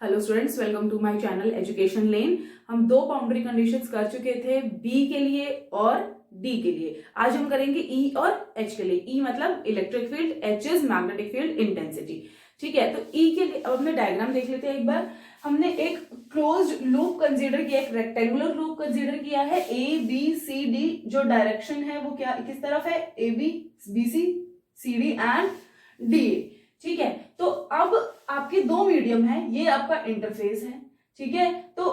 Hello students, welcome to my channel education lane. हम दो boundary conditions कर चुके थे, बी के लिए और डी के लिए। आज हम करेंगे ई और एच के लिए। ई मतलब electric field, H is magnetic field intensity. ठीक है, तो ई के लिए अब हमने डायग्राम देख लेते हैं एक बार। हमने एक क्लोज्ड लूप कंसीडर किया, एक रेक्टेंगुलर लूप कंसीडर किया है। ए बी सी डी जो डायरेक्शन है वो क्या किस तरफ है, A B B C D and D. ठीक है, तो अब आपके दो मीडियम है, ये आपका इंटरफेस है। ठीक है, तो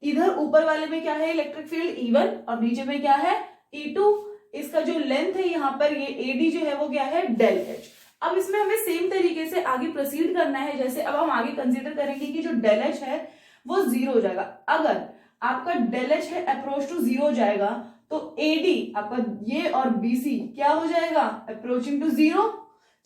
इधर ऊपर वाले में क्या है, इलेक्ट्रिक फील्ड E1 और नीचे में क्या है, E2। इसका जो लेंथ है यहाँ पर ये AD जो है वो क्या है, डेल H। अब इसमें हमें सेम तरीके से आगे प्रोसीड करना है। जैसे अब हम आगे कंसीडर करेंगे कि जो डेल H है वो 0 हो जाएगा। अगर आपका डेल H है अप्रोच टू 0 हो जाएगा तो AD आपका ये और BC क्या हो जाएगा, अप्रोचिंग टू 0।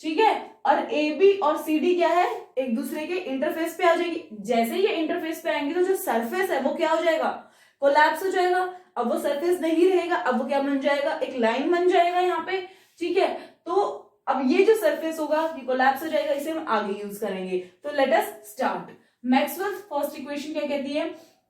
ठीक है, और AB और CD क्या है, एक दूसरे के इंटरफेस पे आ जाएगी। जैसे ये इंटरफेस पे आएंगे तो जो सरफेस है वो क्या हो जाएगा, कोलैप्स हो जाएगा। अब वो सरफेस नहीं रहेगा, अब वो क्या बन जाएगा, एक लाइन बन जाएगा यहाँ पे। ठीक है, तो अब ये जो सरफेस होगा ये कोलैप्स हो जाएगा, इसे हम आगे यूज करेंगे। तो let us start. Maxwell first equation क्या कहती है,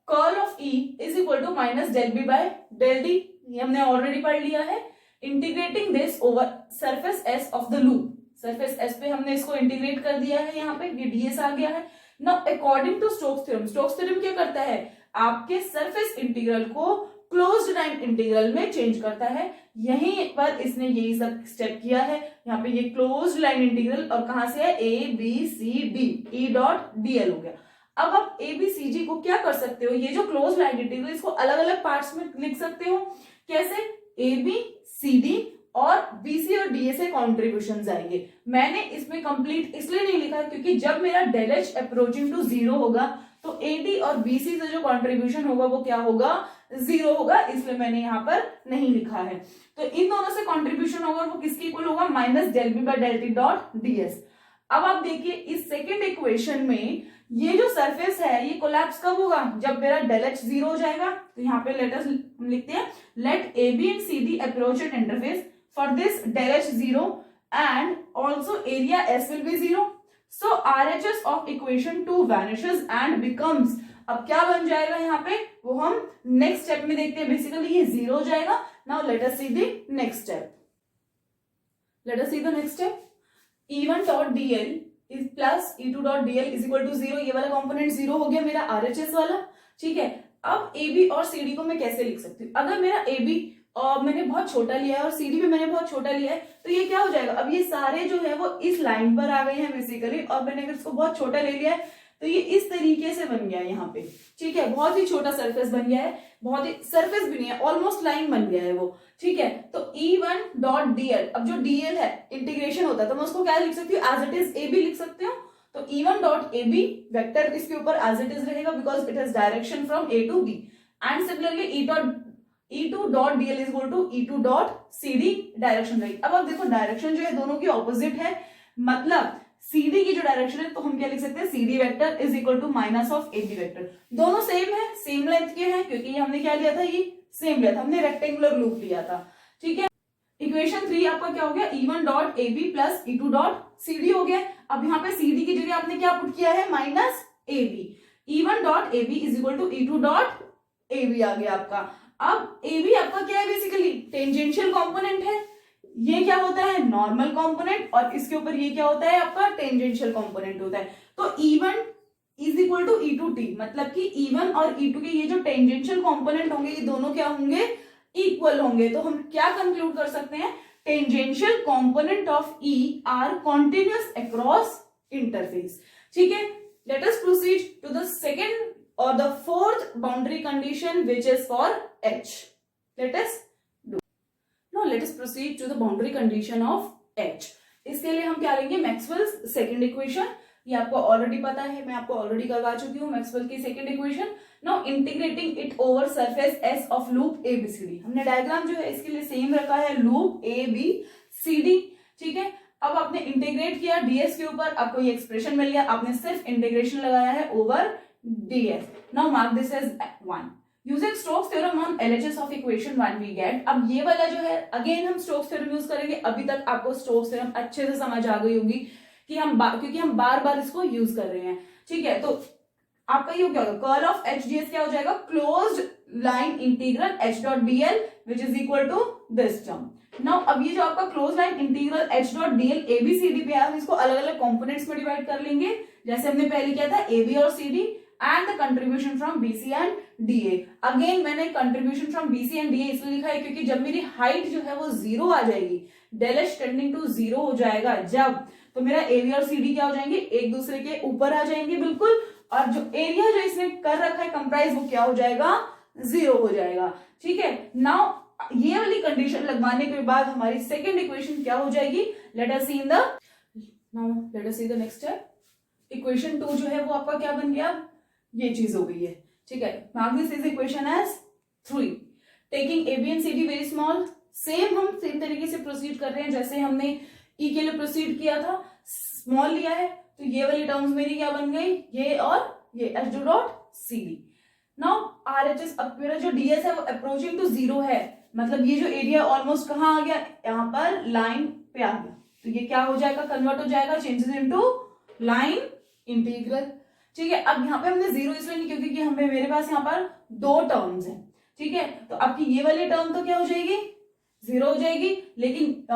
curl of E is equal to minus del B by del D. ये हमने ऑलरेडी पढ़ लिया है। Integrating this over surface S of the loop, surface S पे हमने इसको इंटीग्रेट कर दिया है, यहाँ पे ये ds आ गया है। Now according to Stokes theorem, Stokes theorem क्या करता है, आपके सरफेस इंटीग्रल को क्लोज्ड लाइन इंटीग्रल में चेंज करता है। यहीं पर इसने यही सब स्टेप किया है। यहाँ पे ये क्लोज्ड लाइन इंटीग्रल और कहां से है, A B C D, E dot DL हो गया। अब आप ए बी सी जी को क्या कर सकते हो, ये जो क्लोज लाइन इंटीग्रल इसको अलग अलग पार्ट्स में लिख सकते हो। कैसे, ए बी सी डी और बीसी और डीए से कॉन्ट्रीब्यूशन आएंगे। मैंने इसमें कंप्लीट इसलिए नहीं लिखा क्योंकि जब मेरा डेल एच अप्रोचिंग टू 0 होगा तो एडी और बीसी से जो कॉन्ट्रीब्यूशन होगा वो क्या होगा, 0 होगा, इसलिए मैंने यहाँ पर नहीं लिखा है। तो इन दोनों से कॉन्ट्रीब्यूशन होगा वो किसके इक्वल होगा, minus del B by del T dot DS. अब आप देखिए इस सेकेंड इक्वेशन में ये जो सरफेस है ये कोलैप्स कब होगा, जब मेरा डेल एच 0 हो जाएगा। तो यहाँ पे लेट अस हम लिखते हैं, let A B and C D approach at interface. For this del H 0 and also area S will be 0. So RHS of equation 2 vanishes and becomes, अब क्या बन जाएगा यहाँ पे वो हम नेक्स्ट स्टेप में देखते हैं। बेसिकली ये 0 हो जाएगा। Now let us see the next step. Let us see the next step. E1 dot dl is plus E2 dot dl is equal to 0. ये वाला कंपोनेंट 0 हो गया मेरा RHS वाला। ठीक है, अब AB और CD को मैं कैसे लिख सकती हूँ, अगर मेरा AB और मैंने बहुत छोटा लिया है और CD भी मैंने बहुत छोटा लिया है तो ये क्या हो जाएगा, अब ये सारे जो है वो इस लाइन पर आ गए हैं बेसिकली, और मैंने अगर इसको बहुत छोटा ले लिया है तो ये इस तरीके से बन गया है यहाँ पे। ठीक है, बहुत ही छोटा सरफेस बन गया है, बहुत ही सरफेस भी नहीं है, ऑलमोस्ट लाइन बन गया है वो। ठीक है, तो E1 डॉट डीएल, अब जो डीएल है इंटीग्रेशन होता है तो मैं उसको क्या लिख सकती हूँ, as it is A B लिख सकती हूँ। तो E1 dot A B vector इसके ऊपर एज इट इज रहेगा because it has direction from A to B. And similarly E2 dot DL is equal to E2 dot CD direction रहेगी। अब आप देखो डायरेक्शन जो है दोनों की ऑपोजिट है, मतलब CD की जो डायरेक्शन है तो हम क्या लिख सकते हैं, CD vector is equal to minus of AB vector. दोनों सेम है, सेम लेंथ के हैं, क्योंकि हमने क्या लिया था, ये सेम लिया था, हमने रेक्टेंगुलर लूप लिया था। ठीक है, इक्वेशन 3 आपका क्या हो गया, E1 dot AB plus E2 dot CD हो गया। अब यहाँ पे CD की जगह आपने क्या पुट किया है, minus AB। E1 dot AB is equal to E2 dot AB आ गया आपका। अब AB आपका क्या है, बेसिकली टेंजेंशियल कंपोनेंट है। ये क्या होता है, नॉर्मल कंपोनेंट, और इसके ऊपर ये क्या होता है, आपका टेंजेंशियल कंपोनेंट होता है। तो E1 is equal to E2t, मतलब कि E1 और E2 के ये जो टेंजेंशियल कंपोनेंट होंगे ये दोनों क्या होंगे, इक्वल होंगे। तो हम क्या कंक्लूड कर सकते हैं, tangential component of E are continuous across interface. ठीक है, let us proceed to the second or the fourth boundary condition which is for H. Let us do. Now let us proceed to the boundary condition of H. इसके लिए हम क्या लेंगे, Maxwell's second equation. ये आपको already पता है, मैं आपको ऑलरेडी करवा चुकी हूँ मैक्सवेल की second equation. Now integrating it over surface S of loop ABCD। हमने डायग्राम जो है इसके लिए सेम रखा है, लूप ABCD। ठीक है, अब आपने इंटीग्रेट किया ds के ऊपर, आपको ये एक्सप्रेशन मिल गया, आपने सिर्फ इंटीग्रेशन लगाया है over ds. Now mark this as 1. Using Stokes theorem on LHS of equation 1 we get. अब ये वाला जो है अगेन हम Stokes theorem यूज करेंगे। अभी तक आपको Stokes theorem अच्छे से समझ आ गई होगी कि क्योंकि हम बार बार इसको यूज कर रहे हैं। ठीक है, तो आपका ये क्या होगा, curl of H D S क्या हो जाएगा, closed line integral H dot D L which is equal to this term. Now अब ये जो आपका close line integral H dot D L ABCD पे है, हम इसको अलग अलग कॉम्पोनेंट्स में डिवाइड कर लेंगे, जैसे हमने पहले किया था एबी और C D and the contribution from BC and DA. Again मैंने contribution from BC and DA इसलिए लिखा है क्योंकि जब मेरी हाइट जो है वो 0 आ जाएगी, डेल एच टेंडिंग टू 0 हो जाएगा जब, तो मेरा एबी और सीडी क्या हो जाएंगे, एक दूसरे के ऊपर आ जाएंगे बिल्कुल, और जो एरिया जो इसने कर रखा है कंप्राइज वो क्या हो जाएगा, 0 हो जाएगा। ठीक है, नाउ ये वाली कंडीशन लगवाने के बाद हमारी सेकेंड इक्वेशन क्या हो जाएगी, let us see the next step. Equation 2 जो है वो आपका क्या बन गया, ये चीज हो गई है। ठीक है, mark this is equation as 3 taking A B and C D very small. Same हम सेम तरीके से प्रोसीड कर रहे हैं जैसे हमने ई के लिए प्रोसीड किया था, स्मॉल लिया है तो ये वाली टर्म्स मेरी क्या बन गई, ये और ये H two dot C D. Now R H S, अब मेरा जो डीएस है वो अप्रोचिंग टू 0 है, मतलब ये जो एरिया ऑलमोस्ट कहाँ आ गया, यहाँ पर लाइन पे आ गया, तो ये क्या हो जाएगा, कन्वर्ट हो जाएगा, चेंजेस इनटू लाइन इंटीग्रल। ठीक है, अब यहाँ पे हमने 0 इसलिए नहीं क्योंकि हमें मेरे पास यहाँ पर 2 टर्म्स हैं। ठीक है, तो आपकी ये वाली टर्म तो क्या हो जाएगी, 0 हो जाएगी, लेकिन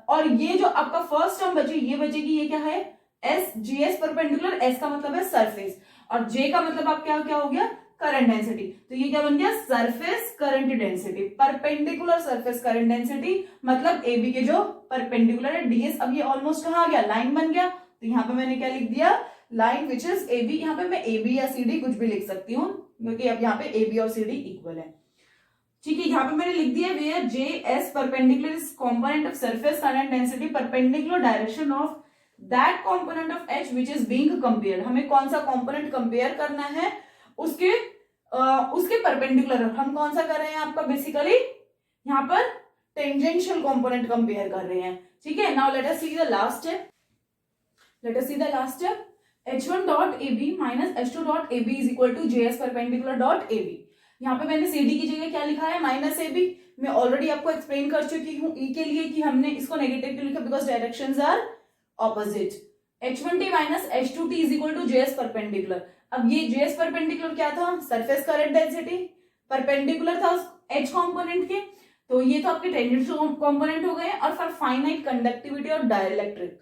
और ये जो आपका फर्स्ट टर्म बची ये बचेगी, ये क्या है, S G S perpendicular, S का मतलब है सरफेस और जे का मतलब आप क्या क्या हो गया, करंट डेंसिटी, तो ये क्या बन गया, surface current density, perpendicular surface current density, मतलब एबी के जो परपेंडिकुलर है डीएस, अब ये ऑलमोस्ट कहाँ आ गया, लाइन बन गया, तो यहाँ पे मैंने क्या लिख दिया, line which is A B. यहाँ पे मैं ए बी या सी डी कुछ भी लिख सकती हूँ क्योंकि अब यहाँ पे ए बी और सी डी इक्वल है। ठीक है, यहाँ पे मैंने लिख दिया where J S perpendicular is component of surface current density perpendicular direction of that component of H which is being compared. हमें कौन सा कंपोनेंट कंपेयर करना है, उसके परपेंडिकुलर हम कौन सा कर रहे हैं, आपका बेसिकली यहाँ पर टेंजेंशियल कंपोनेंट कंपेयर कर रहे हैं। ठीक है, now let us see the last step. H1 dot AB minus H2 dot AB is equal to JS perpendicular dot AB। यहाँ पे मैंने CD की जगह क्या लिखा है, माइनस AB। मैं ऑलरेडी आपको एक्सप्लेन कर चुकी हूँ E के लिए कि हमने इसको नेगेटिव क्यों लिखा, because directions are opposite. H1T minus H2T is equal to JS perpendicular। अब ये JS perpendicular क्या था, सरफेस करंट डेंसिटी, परपेंडिकुलर था H कॉम्पोनेंट के, तो ये तो आपके टेंजेंशियल कॉम्पोनेंट हो गए। और फॉर फाइनाइट कंडक्टिविटी और डाइलेक्ट्रिक,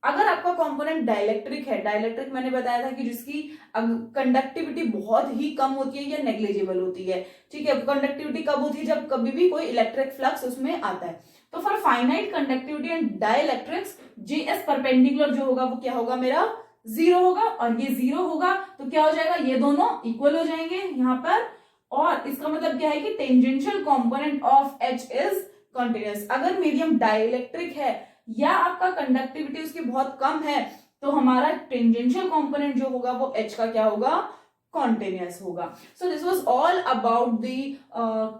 अगर आपका कंपोनेंट डाइलेक्ट्रिक है, डाइलेक्ट्रिक मैंने बताया था कि जिसकी कंडक्टिविटी बहुत ही कम होती है या नेग्लिजिबल होती है। ठीक है, कंडक्टिविटी कब होती है, जब कभी भी कोई इलेक्ट्रिक फ्लक्स उसमें आता है। तो for finite conductivity and dielectrics JS perpendicular जो होगा वो क्या होगा, मेरा 0 होगा, और ये 0 होगा तो क्या हो जाएगा, ये दोनों इक्वल हो जाएंगे यहाँ पर। और इसका मतलब क्या है कि tangential component of H is continuous. अगर मीडियम डाइलेक्ट्रिक है या आपका कंडक्टिविटी उसकी बहुत कम है तो हमारा टेंजेंशियल कंपोनेंट जो होगा वो एच का क्या होगा, कॉन्टिन्यूअस होगा। So this was all about the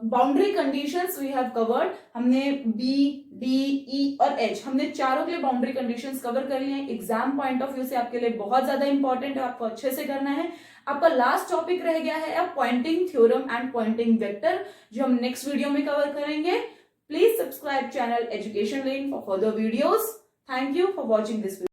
boundary conditions we have covered. हमने बी डी ई और एच, हमने चारों के लिए बाउंड्री कंडीशंस कवर कर लिए हैं। एग्जाम पॉइंट ऑफ व्यू से आपके लिए बहुत ज्यादा इंपॉर्टेंट है, आपको अच्छे से करना है। आपका लास्ट टॉपिक रह गया है अब Poynting theorem and Poynting vector, जो हम नेक्स्ट वीडियो में कवर करेंगे। Please subscribe channel Education Lane for further videos. Thank you for watching this video.